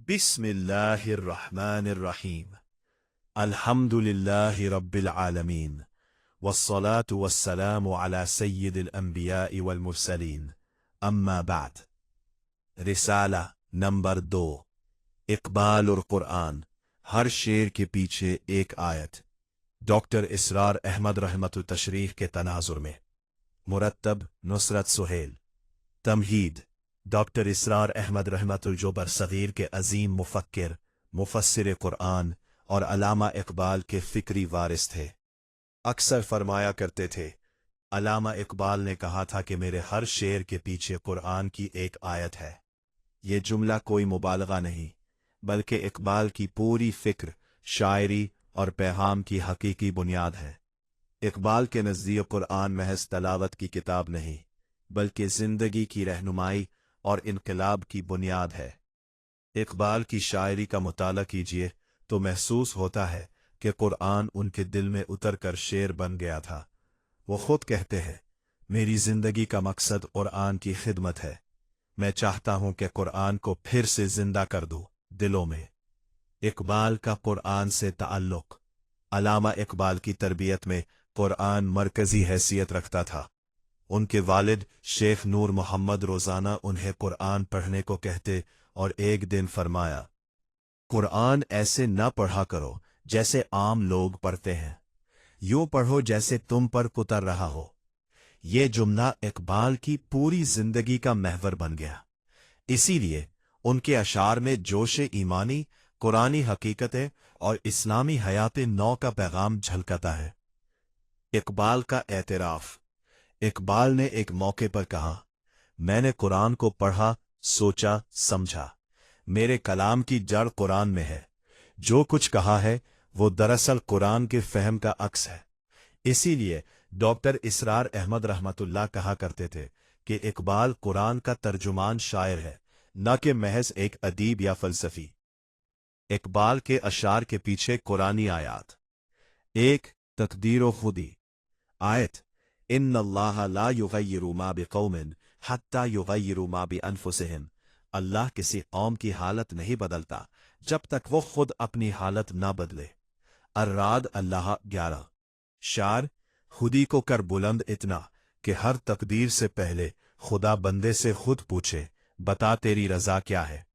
बिस्मिल्लाहिर्रहमानिर्रहीम। अल्हम्दुलिल्लाहि रब्बिल आलमीन। वस्सलातु वस्सलामु अला सय्यिदिल अंबिया'i वल मुरसलीन। अम्मा बाद। रिसाला नंबर 2। इक़बाल और कुरान। हर शेर के पीछे एक आयत। डॉक्टर इसरार अहमद रहमतु तशरीह के तनाजुर में। मुरत्तब नुसरत सुहेल। तमहीद। डॉक्टर इसरार अहमद रहमतुल जोबर सगीर के अजीम मुफक्किर, मुफस्सिर कुरान और अलामा इक़बाल के फ़िक्री वारिस थे। अक्सर फरमाया करते थे, अलामा इक़बाल ने कहा था कि मेरे हर शेर के पीछे कुरान की एक आयत है। ये जुमला कोई मुबालगा नहीं, बल्कि इक़बाल की पूरी फ़िक्र, शायरी और पैगाम की हकीकी बुनियाद है। इक़बाल के नज़दीक कुरान महज तलावत की किताब नहीं, बल्कि ज़िंदगी की रहनुमाई और इनकलाब की बुनियाद है। इक़बाल की शायरी का मुताला कीजिए तो महसूस होता है कि कुरान उनके दिल में उतर कर शेर बन गया था। वो खुद कहते हैं, मेरी ज़िंदगी का मकसद कुरान की खिदमत है। मैं चाहता हूं कि कुरान को फिर से जिंदा कर दूं दिलों में। इक़बाल का कुरान से ताल्लुक़। अलामा इक़बाल की तरबियत में कुरान मरकज़ी हैसियत रखता था। उनके वालिद शेख नूर मोहम्मद रोज़ाना उन्हें कुरान पढ़ने को कहते और एक दिन फरमाया, कुरान ऐसे न पढ़ा करो जैसे आम लोग पढ़ते हैं, यूं पढ़ो जैसे तुम पर उतर रहा हो। ये जुमला इक़बाल की पूरी जिंदगी का महवर बन गया। इसीलिए उनके अशार में जोश ईमानी, कुरानी हकीकतें और इस्लामी हयात नौ का पैगाम झलकता है। इक़बाल का एतराफ़। इक़बाल ने एक मौके पर कहा, मैंने कुरान को पढ़ा, सोचा, समझा। मेरे कलाम की जड़ कुरान में है। जो कुछ कहा है वो दरअसल कुरान के फहम का अक्स है। इसीलिए डॉक्टर इसरार अहमद रहमतुल्लाह कहा करते थे कि इक़बाल कुरान का तर्जुमान शायर है, न कि महज एक अदीब या फ़लसफ़ी। इक़बाल के अशार के पीछे कुरानी आयात। एक तक़दीर खुदी। आयत, इन्नल्लाह ला युग़य्यिरु मा बिक़ौमिन हत्ता युग़य्यिरु मा बिअन्फुसिहिम। अल्लाह किसी कौम की हालत नहीं बदलता जब तक वो खुद अपनी हालत ना बदले। अर्राद अल्लाह 11। शार, खुदी को कर बुलंद इतना कि हर तकदीर से पहले खुदा बंदे से खुद पूछे, बता तेरी रज़ा क्या है।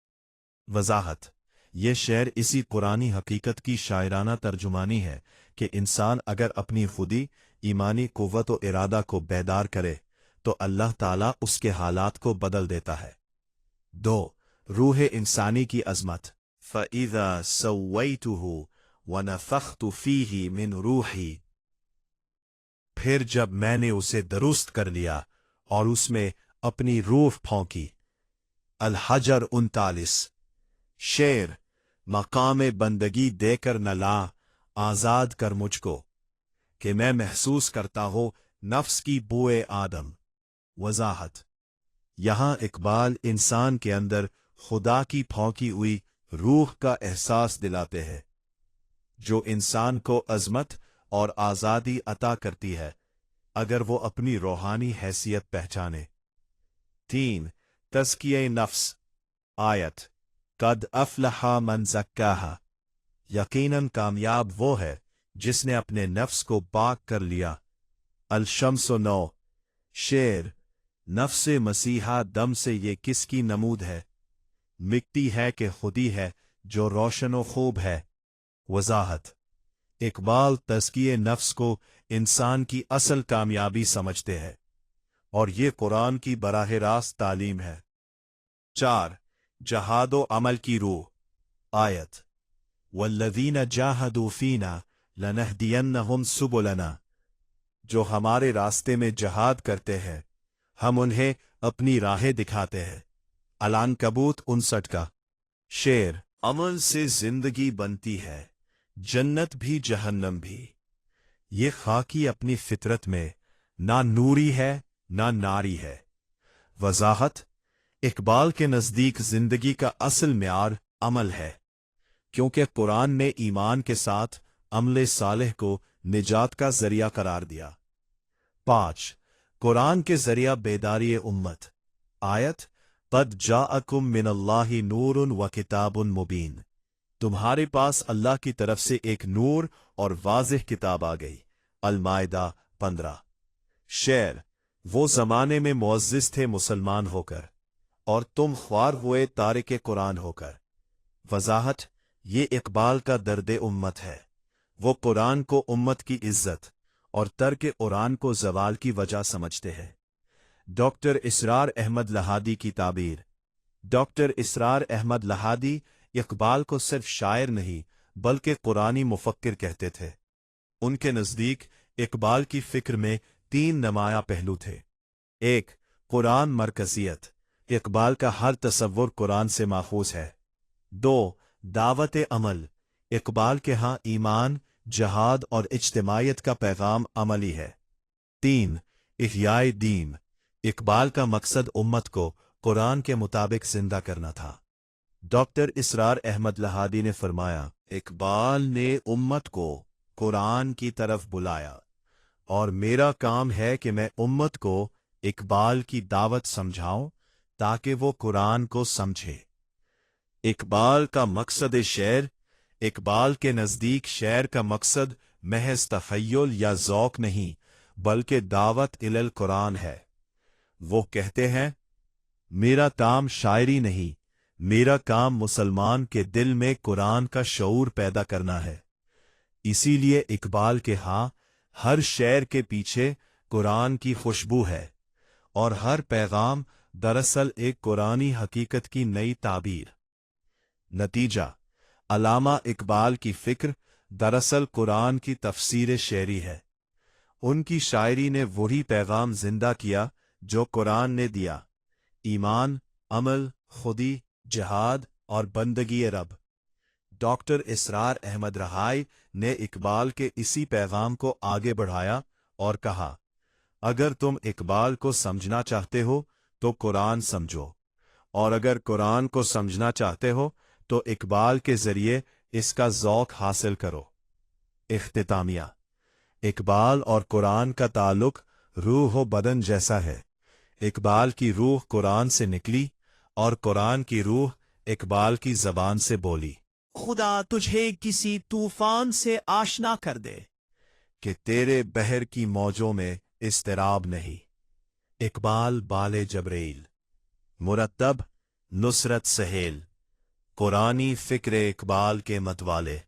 वज़ाहत। ये शेर इसी कुरानी हकीकत की शायराना तर्जुमानी है कि इंसान अगर अपनी खुदी, ईमानी कुव्वत व इरादा को बेदार करे तो अल्लाह ताला उसके हालात को बदल देता है। 2. रूह इंसानी की अज़मत। फ़इज़ा सव्वैतुहु व नफ़ख़्तु फ़ीही मिन रूही। फिर जब मैंने उसे दुरुस्त कर लिया और उसमें अपनी रूह फौंकी। अल-हजर 39। शेर, मकाम बंदगी देकर न ला, आज़ाद कर मुझको कि मैं महसूस करता हूँ नफ्स की बुए आदम। वज़ाहत। यहाँ इक़बाल इंसान के अंदर खुदा की फौंकी हुई रूह का एहसास दिलाते हैं, जो इंसान को अज़मत और आज़ादी अता करती है अगर वो अपनी रूहानी हैसियत पहचाने। 3. तज़किये नफ्स। आयत, कद अफ़लहा मन ज़क्काहा। यकीनन कामयाब वो है जिसने अपने नफ्स को पाक कर लिया। अल-शम्स 9। शेर, नफ्स मसीहा दम से ये किसकी नमूद है। मिट्टी है कि खुदी है जो रोशन व खूब है। वज़ाहत। इक़बाल तज़किये नफ्स को इंसान की असल कामयाबी समझते हैं और ये कुरान की बराह रास्त तालीम है। 4. जहाद व अमल की रूह। आयत, वल्लज़ीना जाहदू फ़ीना लनहदियन्नहुम सुबुलना। जो हमारे रास्ते में जहाद करते हैं हम उन्हें अपनी राहें दिखाते हैं। अल-अनकबूत 59 का। शेर, अमल से जिंदगी बनती है, जन्नत भी जहन्नम भी। ये खाकी अपनी फितरत में ना नूरी है ना नारी है। वज़ाहत। इक़बाल के नज़दीक जिंदगी का असल म्यार अमल है, क्योंकि कुरान ने ईमान के साथ अमले सालेह को निजात का जरिया करार दिया। 5. कुरान के जरिया बेदारी उम्मत। आयत, قد جاءکم من اللہ نور و کتاب مبین، تمہارے پاس اللہ کی طرف سے ایک نور اور واضح کتاب آ گئی۔ المائدہ 15۔ شعر: وہ زمانے میں معزز تھے مسلمان ہو کر، اور تم خوار ہوئے تارک قرآن ہو کر۔ وضاحت: یہ اقبال کا درد امت ہے۔ وہ قرآن کو امت کی عزت اور ترک قرآن کو زوال کی وجہ سمجھتے ہیں۔ ڈاکٹر اسرار احمد لہادی کی تعبیر۔ ڈاکٹر اسرار احمد لہادی اقبال کو صرف شاعر نہیں بلکہ قرآنی مفکر کہتے تھے۔ ان کے نزدیک اقبال کی فکر میں 3 نمایاں پہلو تھے۔ 1. قرآن مرکزیت، اقبال کا ہر تصور قرآن سے ماخوذ ہے۔ 2. دعوت عمل، اقبال کے ہاں ایمان، جہاد اور اجتماعیت کا پیغام عملی ہے۔ 3. احیاء دین، اقبال کا مقصد امت کو قرآن کے مطابق زندہ کرنا تھا۔ ڈاکٹر اسرار احمد لہادی نے فرمایا، اقبال نے امت کو قرآن کی طرف بلایا، اور میرا کام ہے کہ میں امت کو اقبال کی دعوت سمجھاؤں تاکہ وہ قرآن کو سمجھے۔ اقبال کا مقصد شعر، اقبال کے نزدیک شعر کا مقصد محض تخیل یا ذوق نہیں بلکہ دعوت الی القرآن ہے۔ وہ کہتے ہیں، میرا کام شاعری نہیں، میرا کام مسلمان کے دل میں قرآن کا شعور پیدا کرنا ہے۔ اسی لیے اقبال کے ہاں ہر شعر کے پیچھے قرآن کی خوشبو ہے، اور ہر پیغام دراصل ایک قرآنی حقیقت کی نئی تعبیر۔ نتیجہ: علامہ اقبال کی فکر دراصل قرآن کی تفسیر شعری ہے۔ ان کی شاعری نے وہی پیغام زندہ کیا جو قرآن نے دیا: ایمان، عمل، خودی، جہاد اور بندگی رب۔ ڈاکٹر اسرار احمد رہائی نے اقبال کے اسی پیغام کو آگے بڑھایا اور کہا، اگر تم اقبال کو سمجھنا چاہتے ہو تو قرآن سمجھو، اور اگر قرآن کو سمجھنا چاہتے ہو تو اقبال کے ذریعے اس کا ذوق حاصل کرو۔ اختتامیہ: اقبال اور قرآن کا تعلق روح و بدن جیسا ہے۔ اقبال کی روح قرآن سے نکلی اور قرآن کی روح اقبال کی زبان سے بولی۔ خدا تجھے کسی طوفان سے آشنا کر دے کہ تیرے بحر کی موجوں میں اضطراب نہیں۔ اقبال بال جبریل۔ مرتب: نصرت سہیل۔ قرآنی فکر اقبال کے متوالے۔